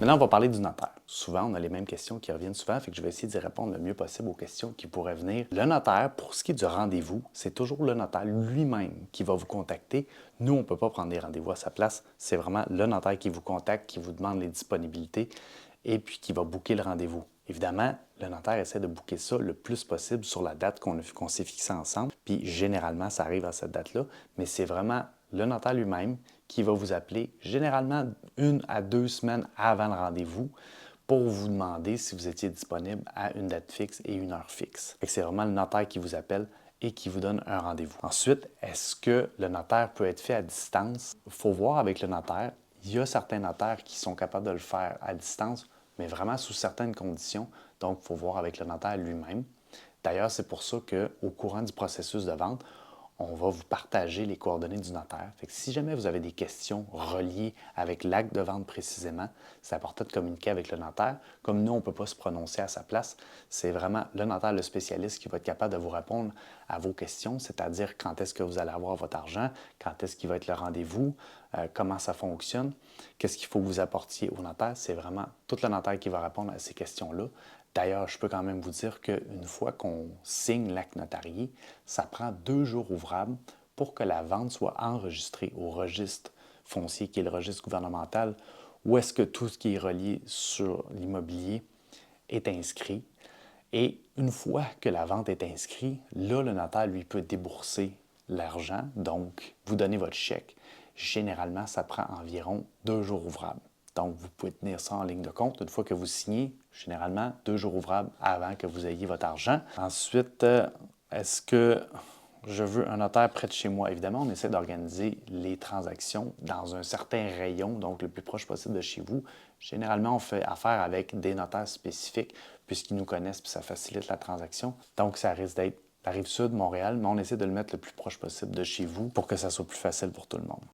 Maintenant, on va parler du notaire. Souvent, on a les mêmes questions qui reviennent souvent, fait que je vais essayer d'y répondre le mieux possible aux questions qui pourraient venir. Le notaire, pour ce qui est du rendez-vous, c'est toujours le notaire lui-même qui va vous contacter. Nous, on ne peut pas prendre des rendez-vous à sa place. C'est vraiment le notaire qui vous contacte, qui vous demande les disponibilités et puis qui va booker le rendez-vous. Évidemment, le notaire essaie de booker ça le plus possible sur la date qu'on s'est fixée ensemble. Puis généralement, ça arrive à cette date-là, mais c'est vraiment le notaire lui-même qui va vous appeler généralement 1 à 2 semaines avant le rendez-vous pour vous demander si vous étiez disponible à une date fixe et une heure fixe. C'est vraiment le notaire qui vous appelle et qui vous donne un rendez-vous. Ensuite, est-ce que le notaire peut être fait à distance? Il faut voir avec le notaire. Il y a certains notaires qui sont capables de le faire à distance, mais vraiment sous certaines conditions. Donc, il faut voir avec le notaire lui-même. D'ailleurs, c'est pour ça qu'au courant du processus de vente, on va vous partager les coordonnées du notaire. Fait que si jamais vous avez des questions reliées avec l'acte de vente précisément, c'est important de communiquer avec le notaire. Comme nous, on ne peut pas se prononcer à sa place, c'est vraiment le notaire, le spécialiste, qui va être capable de vous répondre à vos questions, c'est-à-dire quand est-ce que vous allez avoir votre argent, quand est-ce qu'il va être le rendez-vous, comment ça fonctionne, qu'est-ce qu'il faut que vous apportiez au notaire. C'est vraiment tout le notaire qui va répondre à ces questions-là. D'ailleurs, je peux quand même vous dire qu'une fois qu'on signe l'acte notarié, ça prend 2 jours ouvrables pour que la vente soit enregistrée au registre foncier, qui est le registre gouvernemental, où est-ce que tout ce qui est relié sur l'immobilier est inscrit. Et une fois que la vente est inscrite, là, le notaire, lui, peut débourser l'argent, donc vous donnez votre chèque. Généralement, ça prend environ 2 jours ouvrables. Donc, vous pouvez tenir ça en ligne de compte une fois que vous signez, généralement 2 jours ouvrables avant que vous ayez votre argent. Ensuite, est-ce que je veux un notaire près de chez moi? Évidemment, on essaie d'organiser les transactions dans un certain rayon, donc le plus proche possible de chez vous. Généralement, on fait affaire avec des notaires spécifiques puisqu'ils nous connaissent et ça facilite la transaction. Donc, ça risque d'être la Rive-Sud, Montréal, mais on essaie de le mettre le plus proche possible de chez vous pour que ça soit plus facile pour tout le monde.